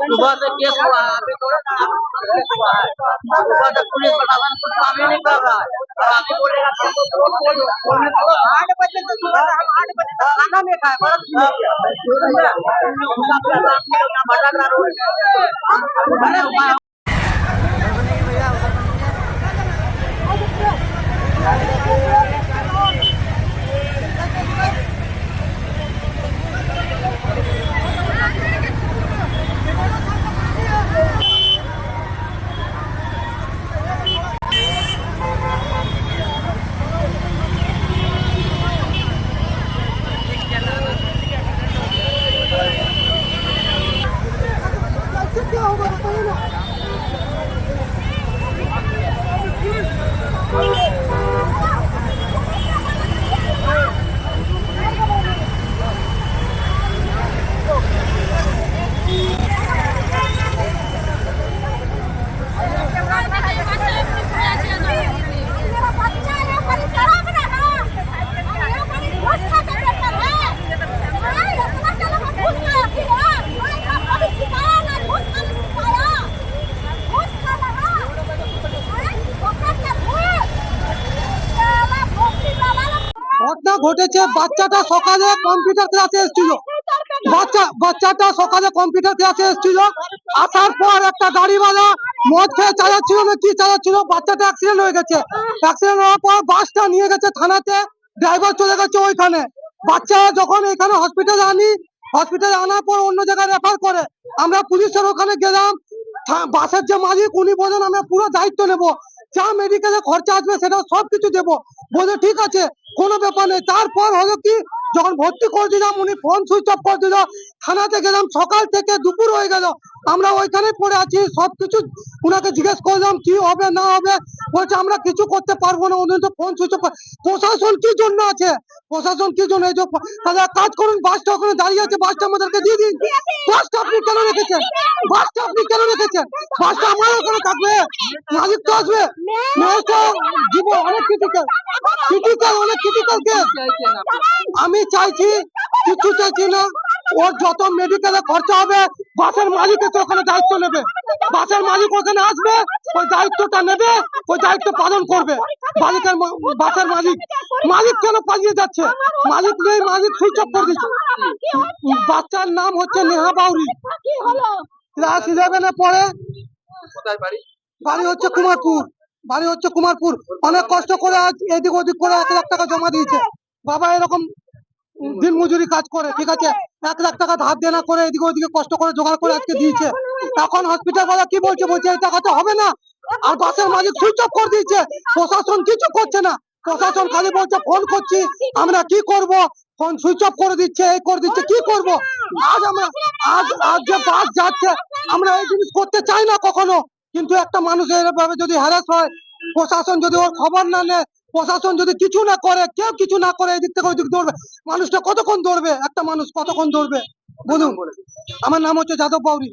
सुबह से केस हुआ है, अभी तो केस हुआ है। सुबह से पुलिस प्रशासन कुछ काम ही नहीं कर रहा है। और अभी बोलेगा कि हमको बोलने दो। 8 बजे से सुबह से हम 8 बजे तक खाना नहीं खाए, बड़ा भटक रहा रोड। ঘটনা ঘটেছে বাচ্চাটা সকালে কম্পিউটার ক্লাসে এসেছিল। বাচ্চাটা সকালে কম্পিউটার ক্লাসে এসেছিল, আসার পর একটা গাড়িওয়ালা মদ খেয়ে চালাচ্ছিল না কি চালাচ্ছিল, বাচ্চাটা অ্যাক্সিডেন্ট হয়ে গেছে। অ্যাক্সিডেন্ট হওয়ার পর বাসটা নিয়ে গেছে থানাতে, ড্রাইভার চলে গেছে ওইখানে। বাচ্চা যখন এখানে হসপিটালে আনার পর অন্য জায়গায় রেফার করে, আমরা পুলিশের ওখানে গেলাম। বাসের যে মালিক উনি বলেন আমরা পুরো দায়িত্ব নেব, যা মেডিকেলে খরচা আসবে সেটা সবকিছু দেবো। বলে ঠিক আছে, কোনো ব্যাপার নেই। তারপর হলো কি, যখন ভর্তি করে দিলাম উনি ফোন সুইচ অফ করে দিল। থানাতে গেলাম, সকাল থেকে দুপুর হয়ে গেল, আমরা ওইখানে পড়ে আছি। সবকিছু উনাকে জিজ্ঞেস করলাম কি হবে না হবে, বলছে আমরা কিছু করতে পারবো না, উনি তো ফোন সুইচ অফ। প্রশাসন কি জন্য আছে? প্রশাসন কি জন্য? তাহলে কাজ করুন, বাসটা ওখানে দাঁড়িয়ে আছে, বাসটা আমাদেরকে দিয়ে দিন। বাসটা আপনি কেন রেখেছেন? বাসটা আপনি কেন রেখেছেন? বাসটা আমার ওখানে থাকবে, মালিক তো আসবে। মেয়েটা জীবন অনেক ক্রিটিক্যাল, অনেক ক্রিটিক্যাল কেস। আমি চাইছি, কিছু চাইছি না, ওর যত মেডিকেলে খরচা হবে বাসের মালিক এসে ওখানে দায়িত্ব নেবে। বাসের মালিক ওখানে আসবে, ওই দায়িত্বটা নেবে, ওই দায়িত্ব পালন করবে। বাসের মালিক কেন পালিয়ে যাচ্ছে? মালিক নেই, মালিক সুইচ অফ করে দিচ্ছে। বাচ্চার নাম হচ্ছে নেহা বাউরি, ক্লাস 11-এ পড়ে। বাড়ি হচ্ছে কুমারপুর। অনেক কষ্ট করে আজ এদিক ওদিক করে 1 লাখ টাকা জমা দিয়েছে। বাবা এরকম দিন মজুরি কাজ করে, ঠিক আছে, 1 লাখ টাকা ধার দেনা করে এদিকে ওদিকে কষ্ট করে জোগাড় করে আজকে দিয়েছে। এখন হসপিটাল ওয়ালা কি বলছে, এই টাকা তো হবে না। আর বাসের মালিক সুইচ অফ করে দিয়েছে। প্রশাসন কিছু করছে না, প্রশাসন খালি বলছে ফোন করছি, আমরা কি করব, ফোন সুইচ অফ করে দিচ্ছে, এই করে দিচ্ছে, কি করব। আজ যে বাস যাচ্ছে, আমরা এই জিনিস করতে চাই না কখনো, কিন্তু একটা মানুষ এভাবে যদি হ্যারাস হয়, প্রশাসন যদি ওর খবর না নেয়, প্রশাসন যদি কিছু না করে, কেউ কিছু না করে, এদিক থেকে ওইদিক দৌড়বে, মানুষটা কতক্ষণ দৌড়বে? একটা মানুষ কতক্ষণ দৌড়বে বলুন? আমার নাম হচ্ছে যাদব বাউরি।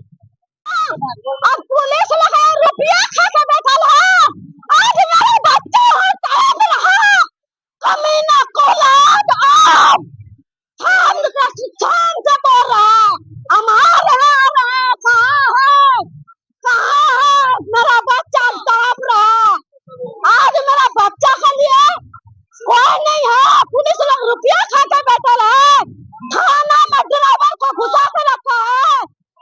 अब पुलिस लगा रुपया खा के बैठल है। आज मेरा बच्चा तड़प रहा, कमीना कोलाद आप थान का थान से बोल रहा, हमारा कहाँ है मेरा बच्चा तड़प रहा। आज मेरा बच्चा के लिए कोई नहीं है, पुलिस लोग रुपया खा के बैठल है। थाना में ड्राइवर को घुसा के रखा है,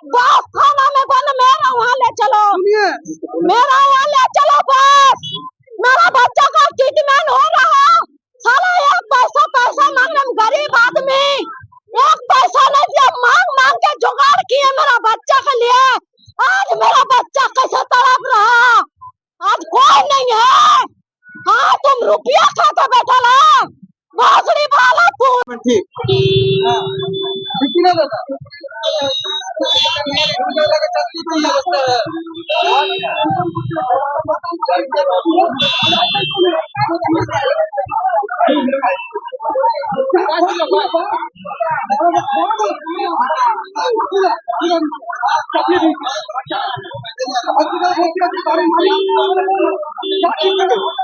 बस थाना में बंद, मेरा वहाँ ले चलो, मेरा यहाँ ले चलो बस। मेरा बच्चा का ट्रीटमेंट हो रहा, साला एक पैसा मांगने में, गरीब आदमी एक पैसा नहीं दिया, मांग के जुगाड़ किए मेरा बच्चा के लिए। आज मेरा बच्चा कैसे तड़प रहा, आज कोई नहीं है। हाँ तुम रुपया खा के बैठल है, भोसड़ी वाला ठीक